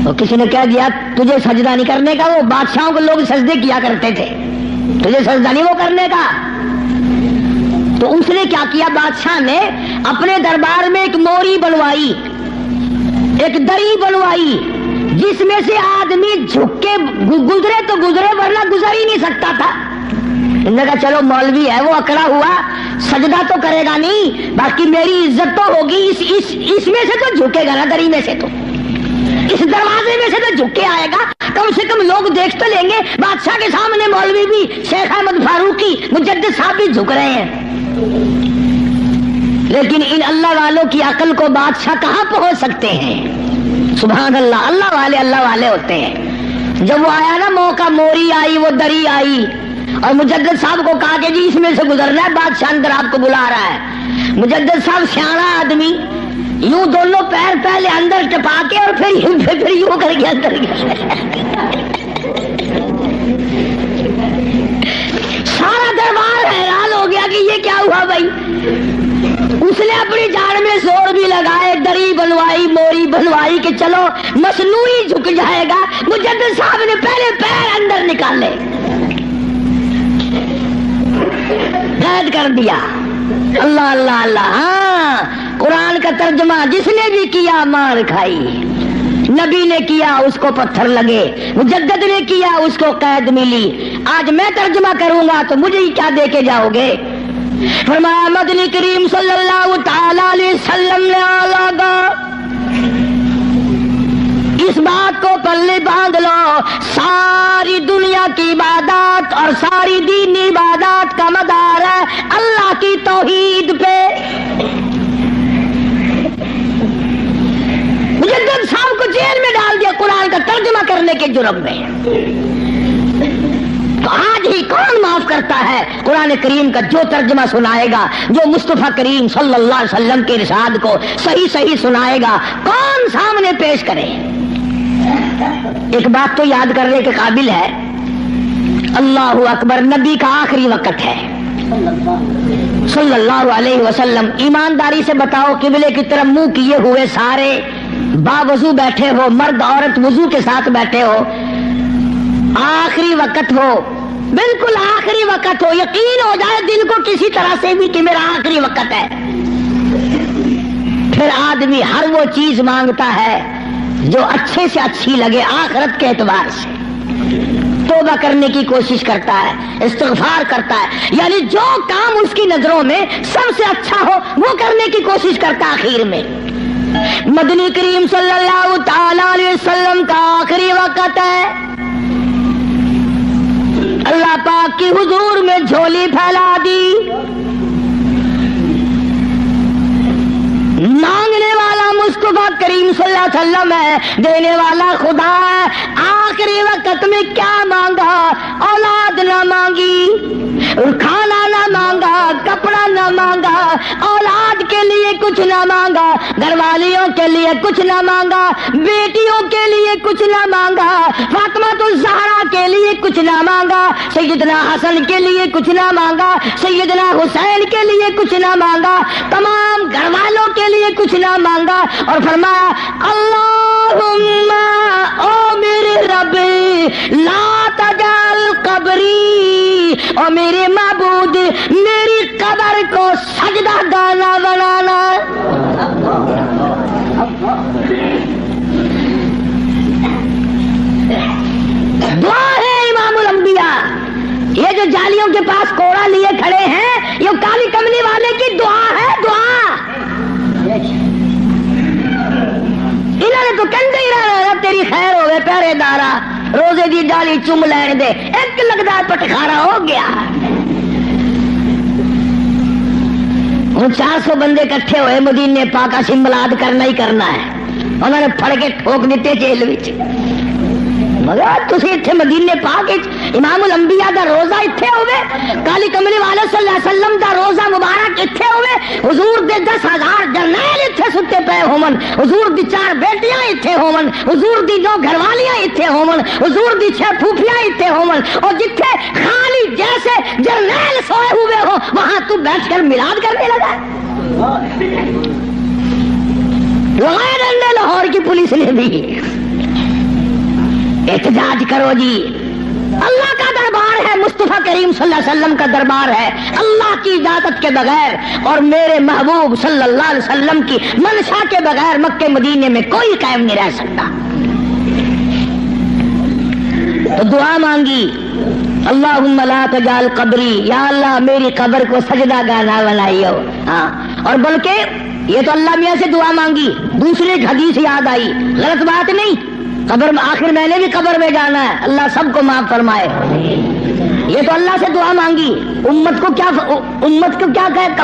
اور کسی نے کہہ دیا تجھے سجدہ نہیں کرنے کا، وہ بادشاہوں کو لوگ سجدے کیا کرتے تھے، تجھے سجدہ نہیں وہ کرنے کا. تو اس نے کیا کیا، بادشاہ نے اپنے دربار میں ایک موری بنوائی، ایک دری بنوائی جس میں سے آدمی جھک کے گزرے تو گزرے ورنہ گزر ہی نہیں سکتا تھا. انہوں نے کہا چلو مولوی ہے وہ اکڑا ہوا سجدہ تو کرے گا نہیں، باقی میری عزت تو ہوگی، اس میں سے تو جھکے گا نا، دری میں سے تو اس دروازے میں سے تو جھک کے آئے گا، کم سے کم لوگ دیکھ تو لیں گے بادشاہ کے سامنے مولوی بھی، شیخ احمد فاروقی مجدد صاحب بھی جھک رہے ہیں. لیکن ان اللہ والوں کی عقل کو بادشاہ کہاں پہنچ سکتے ہیں. سبحان اللہ، اللہ والے ہوتے ہیں. جب وہ آیا نا موقع، موری آئی وہ دری آئی اور مجدد صاحب کو کہا کہ جی اس میں سے گزرنا ہے، بادشاہ اندر آپ کو بلا رہا ہے. مجدد صاحب سیاڑا آدمی، یوں دونوں پیر پہلے اندر ٹپا کے اور پھر یوں کر کے اندر گیا. سارا دربار حیران ہو گیا کہ یہ کیا ہوا بھائی. اس نے اپنی جان میں زور بھی لگائے، دری بنوائی، موری بنوائی کہ چلو مصنوعی جھک جائے گا. مجدد صاحب نے پہلے پیر اندر نکالے، قید کر دیا. اللہ اللہ اللہ. ہاں قرآن کا ترجمہ جس نے بھی کیا مار کھائی. نبی نے کیا اس کو پتھر لگے، مجدد نے کیا اس کو قید ملی. آج میں ترجمہ کروں گا تو مجھے ہی کیا دے کے جاؤ گے. فرمایا مدنی کریم صلی اللہ تعالی علیہ وسلم نے آگا اس بات کو پلے باندھ لو، ساری دنیا کی عبادات اور ساری دینی عبادات کا مدار ہے اللہ کی توحید پہ. مجدد صاحب کو جیل میں ڈال دیا قرآن کا ترجمہ کرنے کے جرم میں. تو آج ہی کون معاف کرتا ہے قرآن کریم کا جو ترجمہ سنائے گا، جو مصطفیٰ کریم صلی اللہ علیہ وسلم کے ارشاد کو صحیح سنائے گا، کون سامنے پیش کرے. ایک بات تو یاد کرنے کے قابل ہے، اللہ اکبر نبی کا آخری وقت ہے صلی اللہ علیہ وسلم. ایمانداری سے بتاؤ قبلے کی طرف منہ کیے ہوئے سارے باوضو بیٹھے ہو، مرد عورت وضو کے ساتھ بیٹھے ہو، آخری وقت ہو، بالکل آخری وقت ہو، یقین ہو جائے دل کو کسی طرح سے بھی کہ میرا آخری وقت ہے. پھر آدمی ہر وہ چیز مانگتا ہے جو اچھے سے اچھی لگے آخرت کے اعتبار سے، توبہ کرنے کی کوشش کرتا ہے، استغفار کرتا ہے، یعنی جو کام اس کی نظروں میں سب سے اچھا ہو وہ کرنے کی کوشش کرتا. آخر میں مدنی کریم صلی اللہ تعالی علیہ وسلم کا آخری وقت ہے. اللہ پاک کی حضور میں جھولی پھیلا دی. مانگنے والا مصطفیٰ کریم صلی اللہ علیہ وسلم ہے، دینے والا خدا ہے. آخری وقت میں کیا مانگا؟ اولاد نہ مانگی، کھانا نہ مانگا، کپڑا نہ مانگا، اولاد کے لیے کچھ نہ مانگا، گھر والیوں کے لیے کچھ نہ مانگا، بیٹیوں کے لیے کچھ نہ مانگا، فاطمہ الزہرا کے لیے کچھ نہ مانگا، سیدنا حسن کے لیے کچھ نہ مانگا، سیدنا حسین کے لیے کچھ نہ مانگا، تمام گھر والوں کے لیے کچھ نہ مانگا، اور فرمایا اللہم لا تجعل قبری، اور میرے معبود میری قبر کو سجدہ گانا بنانا. دعا ہے امام الانبیاء. یہ جو جالیوں کے پاس کوڑا لیے کھڑے ہیں یہ کالی کملی والے کی دعا ہے. دعا انہوں نے تو کہتے ہی رہنا تیری خیر ہوئے پیارے دارا روزے دی جالی چوم لین دے. ایک لگتا پٹخارا ہو گیا. ہوں 400 بندے کٹھے ہوئے مدینے پاک اسی ملاد کرنا ہی کرنا ہے. انہوں نے پھڑ کے ٹھوک دیتے جیل وچ. مگر تسی اتنے مدینے پاک امام الانبیاء دا روزہ اتنے ہوئے, کالی کملی والے صلی اللہ علیہ وسلم دا روزہ مبارک اتنے ہوئے, حضور دے 10,000 جرنیل اتنے ستے پے ہومن, حضور دی 4 بیٹیاں اتنے ہومن, حضور دی 2 گھر والیاں اتنے ہومن, حضور دی 6 پھوپھیاں اتنے ہومن, اور جتنے خالی جیسے جرنیل سوئے ہوئے ہو وہاں تو بیٹھ کر میلاد کرنے لگا. لگائے ڈنڈے لاہور کی پولیس نے بھی. احتجاج کرو جی, اللہ کا دربار ہے, مصطفیٰ کریم صلی اللہ علیہ وسلم کا دربار ہے, اللہ کی اجازت کے بغیر اور میرے محبوب صلی اللہ علیہ وسلم کی منشا کے بغیر مکے مدینے میں کوئی قائم نہیں رہ سکتا. تو دعا مانگی, اللہم لا تجعل قبری, یا اللہ میری قبر کو سجدہ گانا بنائیو. ہاں, اور بلکہ یہ تو اللہ میاں سے دعا مانگی, دوسری ایک حدیث یاد آئی, غلط بات نہیں, قبر میں آخر میں نے بھی قبر میں جانا ہے, اللہ سب کو معاف فرمائے. یہ تو اللہ سے دعا مانگی, امت کو کیا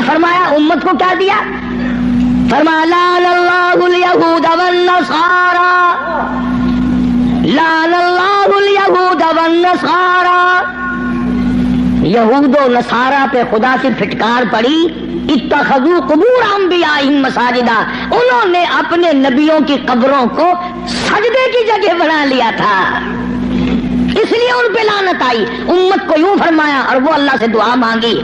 فرمایا, امت کو کیا دیا, فرمایا لعن اللہ الیہود والنصارى, لعن اللہ الیہود والنصارى. یہود و نصارہ پہ خدا سے پھٹکار پڑی, اتخذوا قبور انبیائہم مساجدا, انہوں نے اپنے نبیوں کی قبروں کو سجدے کی جگہ بنا لیا تھا, اس لیے ان پہ لعنت آئی. امت کو یوں فرمایا اور وہ اللہ سے دعا مانگی.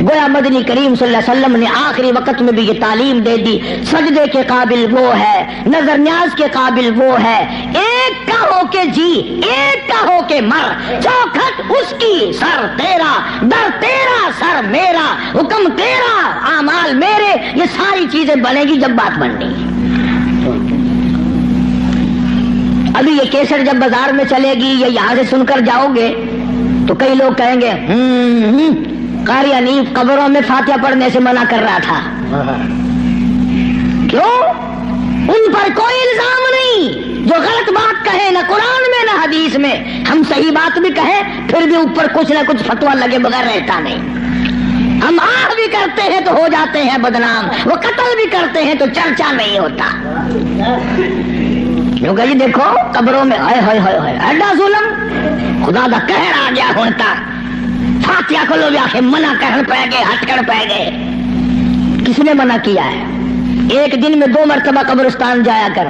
گویا مدنی کریم صلی اللہ علیہ وسلم نے آخری وقت میں بھی یہ تعلیم دے دی, سجدے کے قابل وہ ہے, نظر نیاز کے قابل وہ ہے, ایک کا ہو کے جی, ایک کا ہو کے مر, چوکھٹ اس کی سر تیرا, در تیرا سر میرا, حکم تیرا اعمال میرے. یہ ساری چیزیں بنے گی جب بات بننی. ابھی یہ کیسٹ جب بازار میں چلے گی یا یہاں سے سن کر جاؤ گے تو کئی لوگ کہیں گے قاری حنیف قبروں میں فاتحہ پڑھنے سے منع کر رہا تھا. کیوں؟ ان پر کوئی الزام نہیں جو غلط بات کہے, نہ قرآن میں نہ حدیث میں. ہم صحیح بات بھی کہیں پھر بھی اوپر کچھ نہ کچھ فتویٰ لگے بغیر رہتا نہیں. ہم آہ بھی کرتے ہیں تو ہو جاتے ہیں بدنام, وہ قتل بھی کرتے ہیں تو چرچا نہیں ہوتا. کیونکہ جی دیکھو قبروں میں ہائے ہائے ہائے ہائے ایڈا ظلم, خدا دا قہر آ گیا ہوتا. فاتحہ کو لوگ آخر منع کرن پہ گئے, ہٹ کر پہ گئے. کس نے منع کیا ہے؟ ایک دن میں 2 مرتبہ قبرستان جایا کر,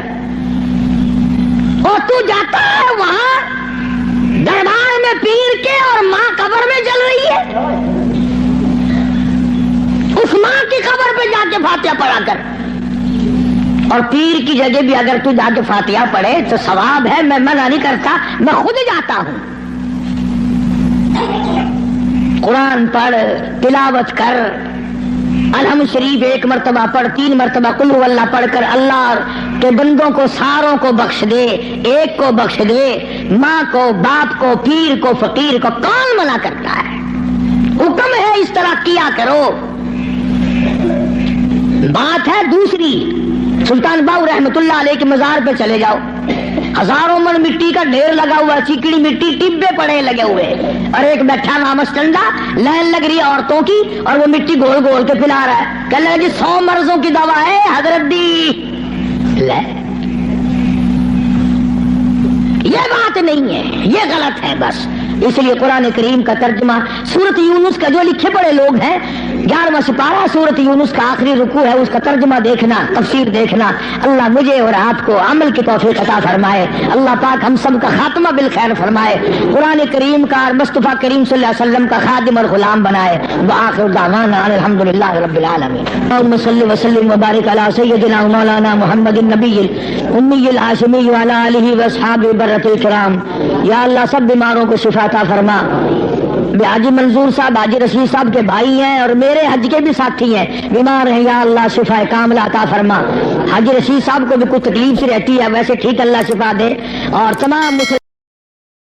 اور تو جاتا ہے وہاں دربار میں پیر کے اور ماں قبر میں جل رہی ہے. اس ماں کی قبر پہ جا کے فاتحہ پڑھا کر, اور پیر کی جگہ بھی اگر تو جا کے فاتحہ پڑھے تو ثواب ہے, میں منع نہیں کرتا, میں خود جاتا ہوں. قرآن پڑھ, تلاوت کر, الحمد شریف 1 مرتبہ پڑھ, 3 مرتبہ قل هو اللہ پڑھ کر اللہ کے بندوں کو ساروں کو بخش دے, ایک کو بخش دے, ماں کو, باپ کو, پیر کو, فقیر کو. کون منع کرتا ہے؟ حکم ہے اس طرح کیا کرو. بات ہے دوسری, سلطان باؤ رحمت اللہ علیہ کے مزار پہ چلے جاؤ, ہزاروں من مٹی کا ڈھیر لگا ہوا, چیکڑی مٹی, ٹبے پڑے لگے ہوئے, اور ایک بیٹھا وہاں ٹنڈا, لائن لگ رہی ہے عورتوں کی, اور وہ مٹی گول گول کے پلا رہا ہے. کہنے لگا جی 100 مرضوں کی دوا ہے حضرت دی. لے, یہ بات نہیں ہے, یہ غلط ہے بس. اس لیے قرآن کریم کا ترجمہ سورۃ یونس کا جو لکھے پڑے لوگ ہیں 11واں سپارہ سورۃ یونس کا آخری رکوع ہے، اس کا ترجمہ دیکھنا، تفسیر دیکھنا۔ اللہ مجھے اور آپ کو عمل کی توفیق عطا فرمائے، اللہ پاک ہم سب کا خاتمہ بالخیر فرمائے، قرآن کریم کا اور مصطفیٰ کریم صلی اللہ علیہ وسلم کا خادم اور غلام بنائے۔ وآخر دعوانا الحمدللہ رب العالمین۔ اللہم صلی وسلم وبارک علی سیدنا مولانا محمد النبی الامی الہاشمی وعلی آلہ واصحابہ برۃ الکرام۔ یا اللہ سب بیماروں کو شفا عطا فرما۔ حاجی منظور صاحب حاجی رشید صاحب کے بھائی ہیں اور میرے حج کے بھی ساتھی ہیں، بیمار ہیں، یا اللہ شفا کاملہ عطا فرما۔ حاجی رشید صاحب کو بھی کچھ تکلیف سی رہتی ہے، ویسے ٹھیک، اللہ شفا دے۔ اور تمام